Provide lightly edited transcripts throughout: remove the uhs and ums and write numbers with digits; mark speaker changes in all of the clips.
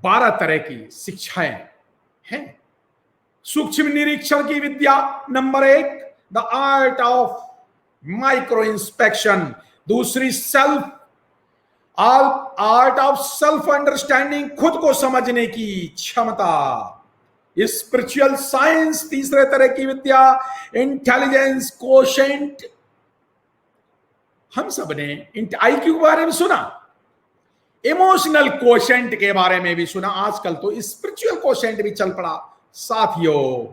Speaker 1: 12 तरह की शिक्षाएं हैं। सूक्ष्म निरीक्षण की विद्या number 1, the art of micro inspection. दूसरी, आर्ट ऑफ सेल्फ अंडरस्टैंडिंग, खुद को समझने की क्षमता। स्पिरिचुअल साइंस, तीसरे तरह की विद्या, इंटेलिजेंस कोशेंट। हम सब ने IQ के बारे में सुना, इमोशनल कोशेंट के बारे में भी सुना, आजकल तो स्पिरिचुअल कोशेंट भी चल पड़ा। साथियों,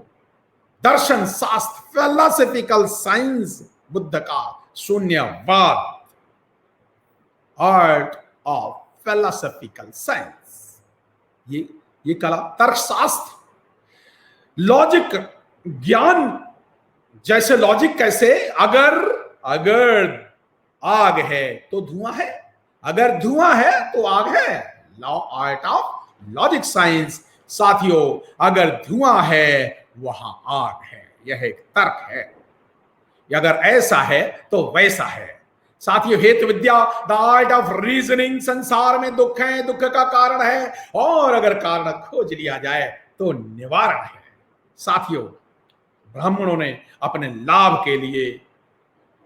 Speaker 1: दर्शन शास्त्र, फिलोसफिकल साइंस, बुद्ध का शून्यवाद, आर्ट ऑफ फिलोसफिकल साइंस, ये कला, तर्कशास्त्र, लॉजिक, ज्ञान। जैसे लॉजिक कैसे, अगर आग है तो धुआं है, अगर धुआं है तो आग है। Art of logic science. साथियों, अगर धुआं है वहां आग है, यह एक तर्क है। अगर ऐसा है तो वैसा है। साथियों, हेतु विद्या, द आर्ट ऑफ रीजनिंग। संसार में दुख है, दुख का कारण है, और अगर कारण खोज लिया जाए तो निवारण है। साथियों, ब्राह्मणों ने अपने लाभ के लिए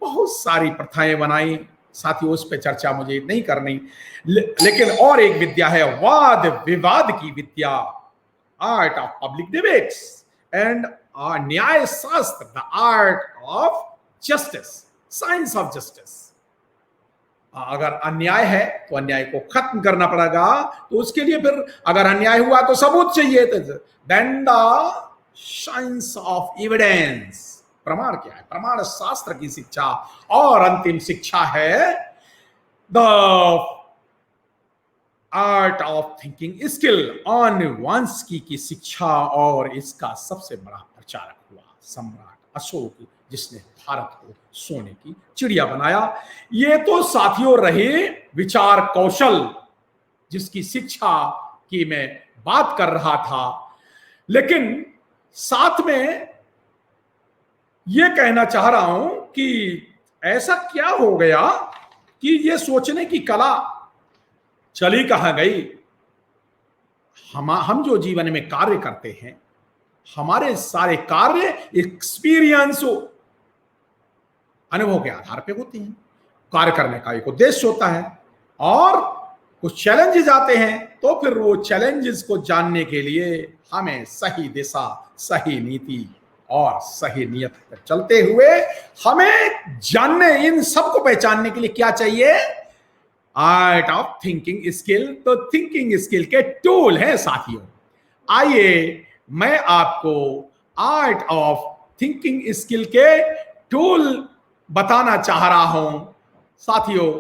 Speaker 1: बहुत सारी प्रथाएं बनाई। साथियों, उस पर चर्चा मुझे नहीं करनी, लेकिन और एक विद्या है वाद विवाद की विद्या, art of public debates and न्याय शास्त्र, the art of justice, science of justice. अगर अन्याय है तो अन्याय को खत्म करना पड़ेगा, तो उसके लिए फिर अगर अन्याय हुआ तो सबूत चाहिए। Then the science of evidence, प्रमाण क्या है, प्रमाण शास्त्र की शिक्षा। और अंतिम शिक्षा है the art of thinking skill, अनुवांशिकी की शिक्षा। और इसका सबसे बड़ा प्रचारक हुआ सम्राट अशोक, जिसने भारत को सोने की चिड़िया बनाया। ये तो साथियों रहे विचार कौशल, जिसकी शिक्षा की मैं बात कर रहा था, लेकिन साथ में यह कहना चाह रहा हूं कि ऐसा क्या हो गया कि ये सोचने की कला चली कहां गई। हम जो जीवन में कार्य करते हैं, हमारे सारे कार्य एक्सपीरियंस, अनुभव के आधार पे होते हैं। कार्य करने का एक उद्देश्य होता है, और कुछ चैलेंजेस आते हैं, तो फिर वो चैलेंजेस को जानने के लिए हमें सही दिशा, सही नीति और सही नियत पर चलते हुए हमें जानने, इन सब को पहचानने के लिए क्या चाहिए, आर्ट ऑफ थिंकिंग स्किल। तो थिंकिंग स्किल के टूल हैं साथियों। आइए मैं आपको आर्ट ऑफ थिंकिंग स्किल के टूल बताना चाह रहा हूं। साथियों,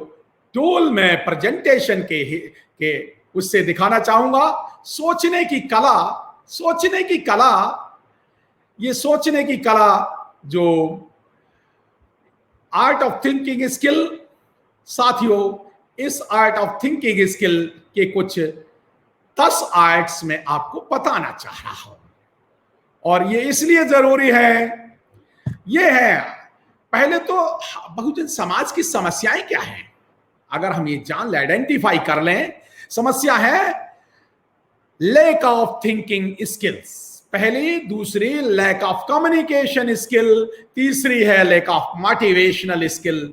Speaker 1: टूल में प्रेजेंटेशन के उससे दिखाना चाहूंगा। सोचने की कला, सोचने की कला, ये सोचने की कला जो आर्ट ऑफ थिंकिंग स्किल। साथियों, इस आर्ट ऑफ थिंकिंग स्किल के कुछ 10 आर्ट्स में आपको बताना चाह रहा हूं, और ये इसलिए जरूरी है। ये है, पहले तो बहुजन समाज की समस्याएं क्या हैं, अगर हम ये जान ले, आइडेंटिफाई कर लें। समस्या है लैक ऑफ थिंकिंग स्किल्स, पहली। दूसरी, लैक ऑफ कम्युनिकेशन स्किल। तीसरी है लैक ऑफ मोटिवेशनल स्किल।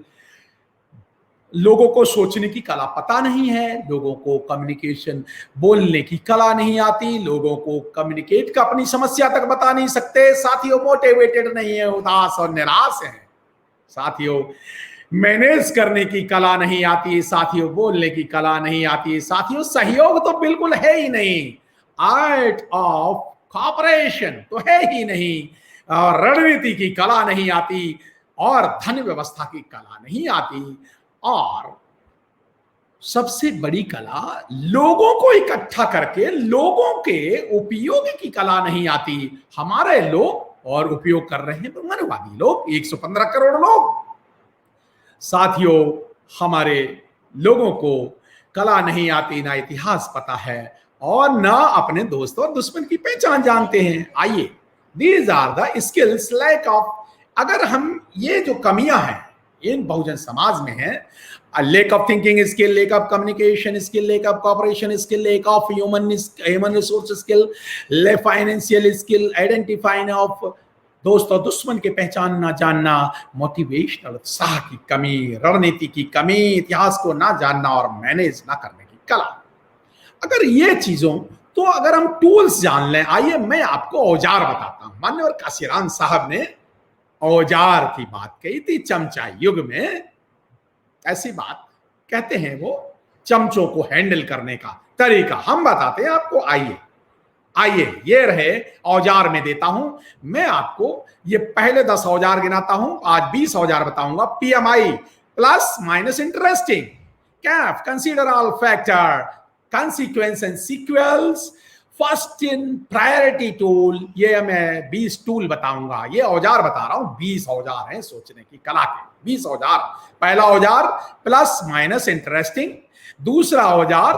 Speaker 1: लोगों को सोचने की कला पता नहीं है, लोगों को कम्युनिकेशन, बोलने की कला नहीं आती, लोगों को कम्युनिकेट का अपनी समस्या तक बता नहीं सकते। साथियों, मोटिवेटेड नहीं है, उदास और निराश है। साथियों, मैनेज करने की कला नहीं आती। साथियों, बोलने की कला नहीं आती। साथियों, सहयोग तो बिल्कुल है ही नहीं। आर्ट ऑफ कॉपरेशन तो है ही नहीं, और रणनीति की कला नहीं आती, और धन व्यवस्था की कला नहीं आती, और सबसे बड़ी कला लोगों को इकट्ठा करके लोगों के उपयोग की कला नहीं आती। हमारे लोग, और उपयोग कर रहे हैं ब्रह्मवादी लोग, 115 करोड़ लोग। साथियों, हमारे लोगों को कला नहीं आती, ना इतिहास पता है, और ना अपने दोस्तों और दुश्मन की पहचान जानते हैं। आइए, these are the skills lack of. अगर हम ये जो कमियां हैं इन बहुजन समाज में हैं, lack of thinking skill, lack of communication skill, lack of cooperation skill, lack of human resource skill, lack financial skill, identifying of दोस्त और दुश्मन के पहचानना जानना, मोटिवेशनल उत्साह की कमी, रणनीति की कमी, इतिहास को ना जानना और मैनेज ना करने की कला। अगर ये चीजों, तो अगर हम टूल्स जान लें, आइए मैं आपको औजार बताता हूं। मान्यवर काशीराम साहब ने औजार की बात कही थी चमचा युग में। ऐसी बात कहते हैं वो चमचों को हैंडल करने का तरीका हम बताते हैं आपको। आइए ये रहे औजार में देता हूं मैं आपको। ये पहले 10 औजार गिनाता हूं, आज 20 औजार बताऊंगा। PMI plus minus interesting, Kaif consider all factor, consequence and sequels, first in priority tool. ये मैं 20 टूल बताऊंगा, ये औजार बता रहा हूं, 20 औजार हैं सोचने की कला के, 20 औजार। पहला औजार प्लस माइनस इंटरेस्टिंग, दूसरा औजार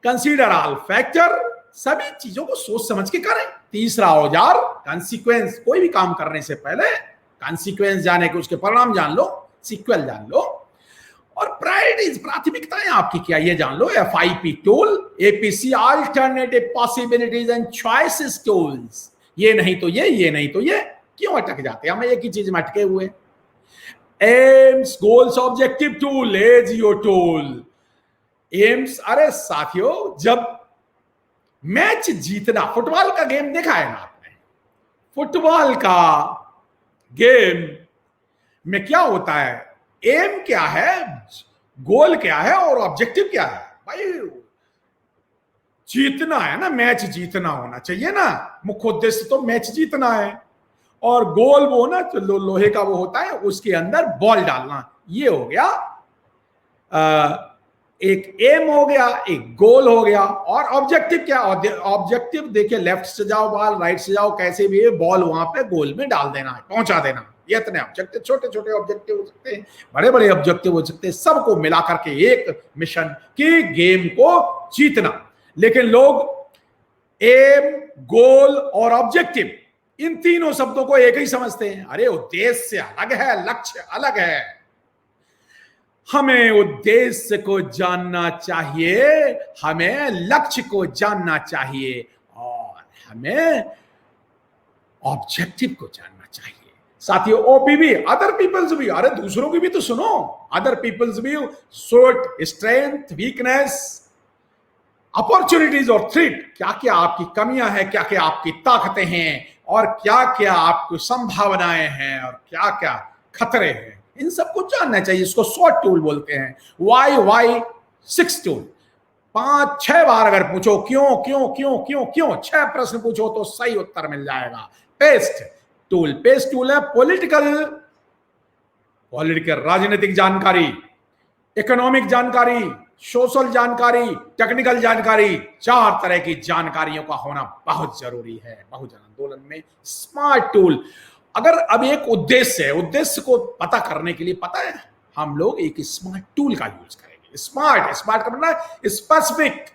Speaker 1: कंसीडर ऑल फैक्टर, सभी चीजों को सोच समझ के करें। तीसरा औजार कॉन्सिक्वेंस, कोई भी काम करने से पहले कॉन्सिक्वेंस जाने के, उसके परिणाम जान लो, सीक्वल जान लो। और प्रायोरिटीज, प्राथमिकताएं आपकी क्या, ये जान लो। FIP tool, APC alternative possibilities and choices tools. ये नहीं तो ये नहीं तो ये, क्यों अटक जाते हैं हम एक ही चीज में अटके हुए। AIIMS goals objective tool, AGO tool. AIIMS, अरे साथियों, जब मैच जीतना, फुटबॉल का गेम देखा है ना आपने? फुटबॉल का गेम में क्या होता है, एम क्या है, गोल क्या है और ऑब्जेक्टिव क्या है? भाई जीतना है ना, मैच जीतना होना चाहिए ना। मुख्य उद्देश्य तो मैच जीतना है, और गोल वो ना लोहे का वो होता है, उसके अंदर बॉल डालना। ये हो गया एक एम हो गया, एक गोल हो गया। और ऑब्जेक्टिव क्या? ऑब्जेक्टिव देखिए, लेफ्ट से जाओ बॉल, राइट से जाओ, कैसे भी बॉल वहां पे गोल में डाल देना है, पहुंचा देना। ये इतने ऑब्जेक्टिव, छोटे छोटे ऑब्जेक्टिव हो सकते हैं, बड़े बड़े ऑब्जेक्टिव हो सकते हैं, सबको मिला करके एक मिशन की गेम को जीतना। लेकिन लोग एम, गोल और ऑब्जेक्टिव, इन तीनों शब्दों को एक ही समझते हैं। अरे उद्देश्य अलग है, लक्ष्य अलग है। हमें उद्देश्य को जानना चाहिए, हमें लक्ष्य को जानना चाहिए, और हमें ऑब्जेक्टिव को जानना चाहिए। साथियों, OPV, अदर पीपल्स व्यू, अरे दूसरों की भी तो सुनो। अदर पीपल्स व्यू, सोट, स्ट्रेंथ, वीकनेस, अपॉर्चुनिटीज और थ्रेट। क्या क्या आपकी कमियां हैं, क्या क्या आपकी ताकतें हैं, और क्या क्या आपको संभावनाएं हैं, और क्या क्या खतरे हैं, इन सबको जानना चाहिए। इसको SWOT टूल बोलते हैं। Y6 tool. 5-6 बार अगर पूछो क्यों क्यों क्यों क्यों क्यों, 6 प्रश्न पूछो तो सही उत्तर मिल जाएगा। पेस्ट टूल, पेस्ट टूल है पॉलिटिकल राजनीतिक जानकारी, इकोनॉमिक जानकारी, सोशल जानकारी, टेक्निकल जानकारी। 4 तरह की जानकारियों का होना बहुत जरूरी है बहुजन आंदोलन में। स्मार्ट टूल, अगर अब एक उद्देश्य है, उद्देश्य को पता करने के लिए, पता है, हम लोग एक स्मार्ट टूल का यूज करेंगे। स्मार्ट का मतलब स्पेसिफिक,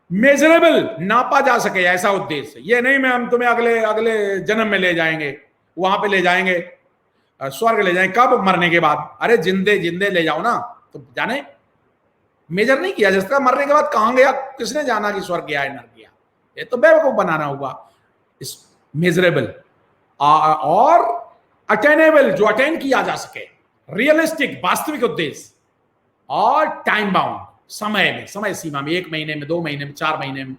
Speaker 1: मेजरेबल, नापा जा सके, ऐसा उद्देश्य। ये नहीं मैं हम तुम्हें अगले जन्म में ले जाएंगे, वहां पे ले जाएंगे, स्वर्ग ले जाएंगे। कब? मरने के बाद। अरे जिंदे ले जाओ ना, तो जाने मेजर नहीं किया जिस तरह मरने के बाद कहां गया, किसने जाना कि स्वर्ग गया है नरक गया? ये तो बेवकूफ बनाना हुआ। इस मेजरेबल और अटेनेबल, जो अटेन किया जा सके, रियलिस्टिक, वास्तविक उद्देश्य, और टाइम बाउंड, समय में, समय सीमा में, 1 महीने में, 2 महीने में, 4 महीने में।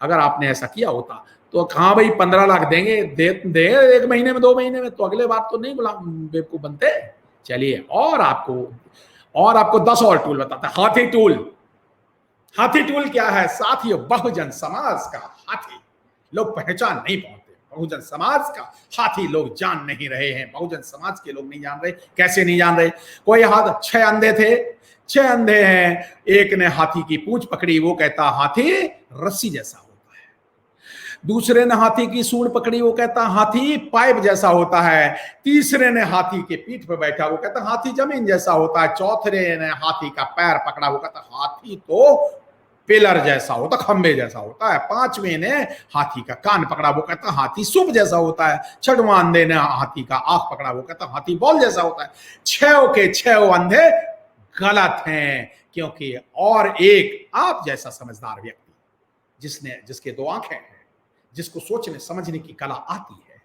Speaker 1: अगर आपने ऐसा किया होता तो हाँ भाई 15 लाख देंगे, दे 1 महीने में, 2 महीने में, तो अगले बार तो नहीं बेवकूफ बनते। चलिए, और आपको 10 और टूल बताता है। हाथी टूल। हाथी टूल क्या है साथियों? बहुजन समाज का हाथी लोग पहचान नहीं पाते। बहुजन समाज का हाथी लोग जान नहीं रहे हैं। बहुजन समाज के लोग नहीं जान रहे। कैसे नहीं जान रहे? कोई हाथ, 6 अंधे थे, 6 अंधे हैं। एक ने हाथी की पूंछ पकड़ी, वो कहता हाथी रस्सी जैसा होता है। दूसरे ने हाथी की सूंड पकड़ी, वो कहता हाथी पाइप जैसा होता है। तीसरे ने हाथी के पीठ पर बैठा, वो कहता हाथी जमीन जैसा होता है। चौथे ने हाथी का पैर पकड़ा, वो कहता हाथी तो पिलर जैसा होता, खंबे जैसा होता है। 5वें ने हाथी का कान पकड़ा, वो कहता हाथी सूप जैसा होता है। 6वां अंधे ने हाथी का आंख पकड़ा, वो कहता हाथी बॉल जैसा होता है। 6 के 6 अंधे गलत हैं, क्योंकि और एक आप जैसा समझदार व्यक्ति जिसके दो आंखें हैं, जिसको सोचने समझने की कला आती है,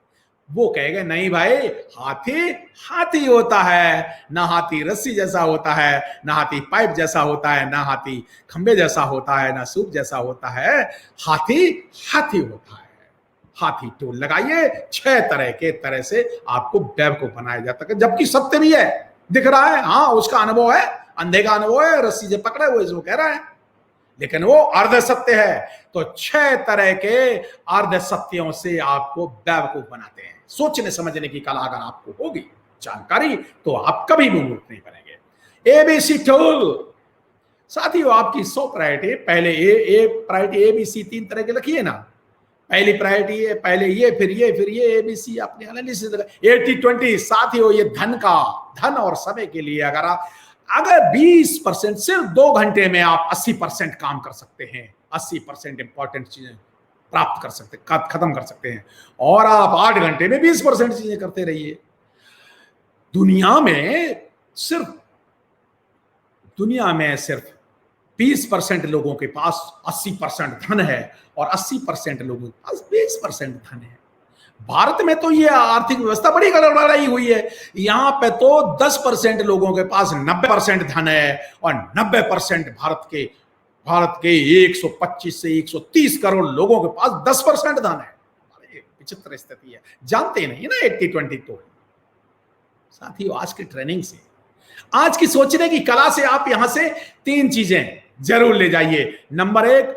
Speaker 1: वो कहेगा नहीं भाई, हाथी हाथी होता है, ना हाथी रस्सी जैसा होता है, ना हाथी पाइप जैसा होता है, ना हाथी खंबे जैसा होता है, ना सूप जैसा होता है, हाथी हाथी होता है। हाथी टोल लगाइए, 6 तरह से आपको बेवकूफ बनाया जाता है, जबकि सत्य भी है, दिख रहा है, हाँ उसका अनुभव है, अंधे का अनुभव है, रस्सी से पकड़े हुए जो कह रहा है, लेकिन वो अर्ध सत्य है। तो 6 तरह के अर्ध सत्यों से आपको बेवकूफ बनाते हैं। सोचने समझने की कला अगर आपको होगी, जानकारी, तो आप कभी भी मूर्ख नहीं बनेंगे। एबीसी टूल साथियों, आपकी 100 प्रायोरिटी, पहले ए प्रायोरिटी एबीसी 3 तरह के लिखिए ना। पहली प्रायोरिटी है, पहले ये, फिर ये, फिर ये, एबीसी अपने एनालिसिस। 80-20 साथियों, ये धन और समय के लिए अगर 20% सिर्फ 2 घंटे में आप 80% काम कर सकते हैं, 80% इंपॉर्टेंट चीजें प्राप्त कर सकते, खत्म कर सकते हैं, और आप 8 घंटे में 20% चीजें करते रहिए। दुनिया में सिर्फ 20% लोगों के पास 80% धन है, और 80% लोगों के पास 20% धन है। भारत में तो ये आर्थिक व्यवस्था बड़ी गड़बड़ाई हुई है। यहां पे तो 10% लोगों के पास 90% धन है, और 90% भारत के 125 से 130 करोड़ लोगों के पास 10% धन है। विचित्र स्थिति है, जानते नहीं ना 80-20 तो। साथियों, आज की ट्रेनिंग से, आज की सोचने की कला से आप यहां से 3 चीजें जरूर ले जाइए। नंबर 1,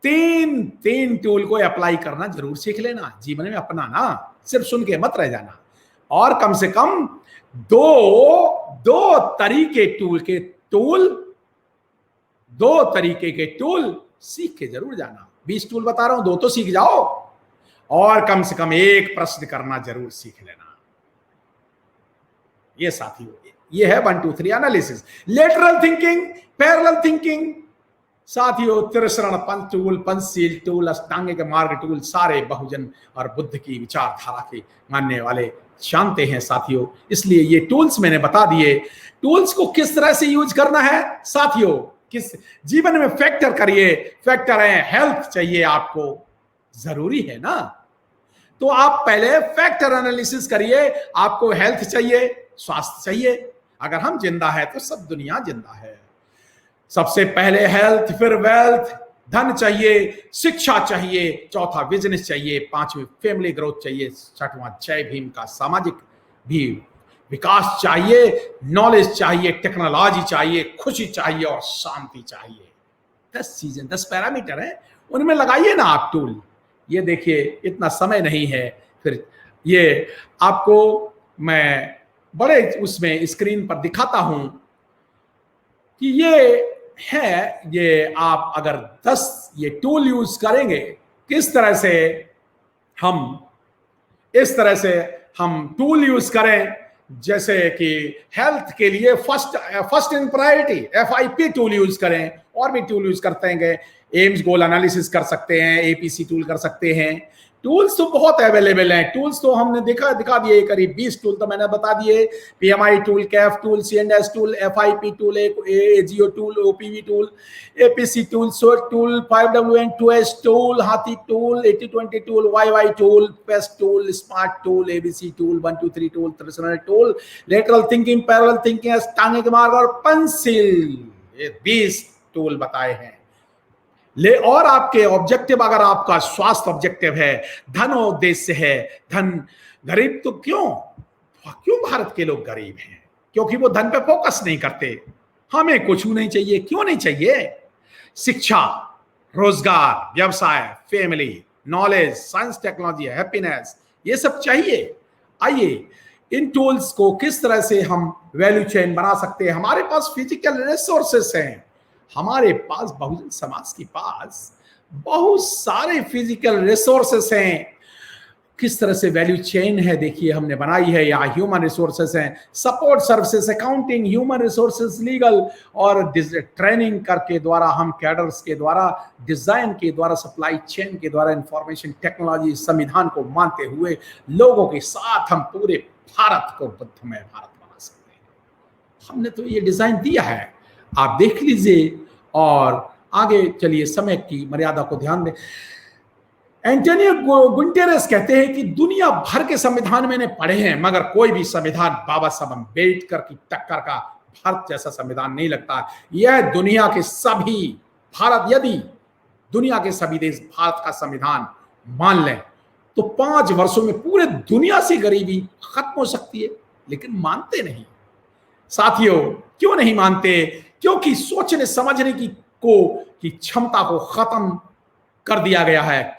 Speaker 1: 3 टूल को अप्लाई करना जरूर सीख लेना, जीवन में अपनाना, सिर्फ सुन के मत रह जाना, और कम से कम 2 तरीके के टूल सीख के जरूर जाना। 20 टूल बता रहा हूं, 2 तो सीख जाओ, और कम से कम 1 प्रश्न करना जरूर सीख लेना। ये साथियों, ये है 1 2 3 analysis. Lateral thinking, parallel thinking साथियों, त्रिशरण टूल, पंचशील टूल, अष्टांगिक मार्ग टूल, सारे बहुजन और बुद्ध की विचारधारा के मानने वाले जानते हैं साथियों। इसलिए ये टूल्स मैंने बता दिए। टूल्स को किस तरह से यूज करना है साथियों, किस जीवन में फैक्टर करिए। फैक्टर है, हेल्थ चाहिए आपको, जरूरी है ना, तो आप पहले फैक्टर एनालिसिस करिए। आपको हेल्थ चाहिए, स्वास्थ्य चाहिए। अगर हम जिंदा है तो सब दुनिया जिंदा है। सबसे पहले हेल्थ, फिर वेल्थ, धन चाहिए, शिक्षा चाहिए, चौथा बिजनेस चाहिए, 5वीं फैमिली ग्रोथ चाहिए, 6वां जय भीम का सामाजिक भी विकास चाहिए, नॉलेज चाहिए, टेक्नोलॉजी चाहिए, खुशी चाहिए, और शांति चाहिए। 10 चीजें, 10 पैरामीटर हैं, उनमें लगाइए ना आप टूल। ये देखिए, इतना समय नहीं है, फिर ये आपको मैं बड़े उसमें स्क्रीन पर दिखाता हूं कि ये आप अगर 10 ये टूल यूज करेंगे, किस तरह से इस तरह से हम टूल यूज करें। जैसे कि हेल्थ के लिए first in priority FIP tool use करें, और भी टूल यूज करते हैं, एम्स गोल एनालिसिस कर सकते हैं, APC टूल कर सकते हैं। टूल्स तो बहुत अवेलेबल हैं। टूल्स तो हमने दिखा दिए, करीब 20 टूल तो मैंने बता दिए। PMI tool, CAF tool, CNS tool, FIP tool, AGO tool, OPV tool, APC tool, SWOT tool, 5WN2S tool, हाथी tool, 80-20 tool, YY tool, PEST tool, smart tool, ABC tool, 1 2 3 tool, त्रिशरण tool, lateral thinking, parallel thinking, अष्टांगिक मार्ग और पंचशील, ये 20 tool बताए हैं। और आपके ऑब्जेक्टिव, अगर आपका स्वास्थ्य ऑब्जेक्टिव है, धन उद्देश्य है, धन गरीब तो क्यों भारत के लोग गरीब हैं? क्योंकि वो धन पे फोकस नहीं करते। हमें कुछ नहीं चाहिए, क्यों नहीं चाहिए? शिक्षा, रोजगार, व्यवसाय, family, knowledge, science, technology, happiness, ये सब चाहिए। आइए, इन टूल्स को किस तरह से हम वैल्यू चेन बना सकते हैं। हमारे पास फिजिकल रिसोर्सेस हैं, हमारे पास बहुजन समाज के पास बहुत सारे फिजिकल रिसोर्सेस हैं। किस तरह से वैल्यू चेन है देखिए हमने बनाई है। यहाँ ह्यूमन रिसोर्सेस हैं, support services, accounting, human resources, legal, और ट्रेनिंग करके द्वारा, हम कैडर्स के द्वारा, डिजाइन के द्वारा, सप्लाई चेन के द्वारा, इंफॉर्मेशन टेक्नोलॉजी, संविधान को मानते हुए लोगों के साथ हम पूरे भारत को बुद्धमय भारत बना सकते हैं। हमने तो ये डिजाइन दिया है, आप देख लीजिए और आगे चलिए, समय की मर्यादा को ध्यान दें। एंटोनियो गुटेरेस कहते हैं कि दुनिया भर के संविधान मैंने पढ़े हैं, मगर कोई भी संविधान बाबा साहब अम्बेडकर की टक्कर का भारत जैसा संविधान नहीं लगता। यह दुनिया के सभी, भारत यदि दुनिया के सभी देश भारत का संविधान मान लें तो 5 वर्षों में पूरे दुनिया से गरीबी खत्म हो सकती है, लेकिन मानते नहीं। साथियों, क्यों नहीं मानते? क्योंकि सोचने समझने की क्षमता को खत्म कर दिया गया है।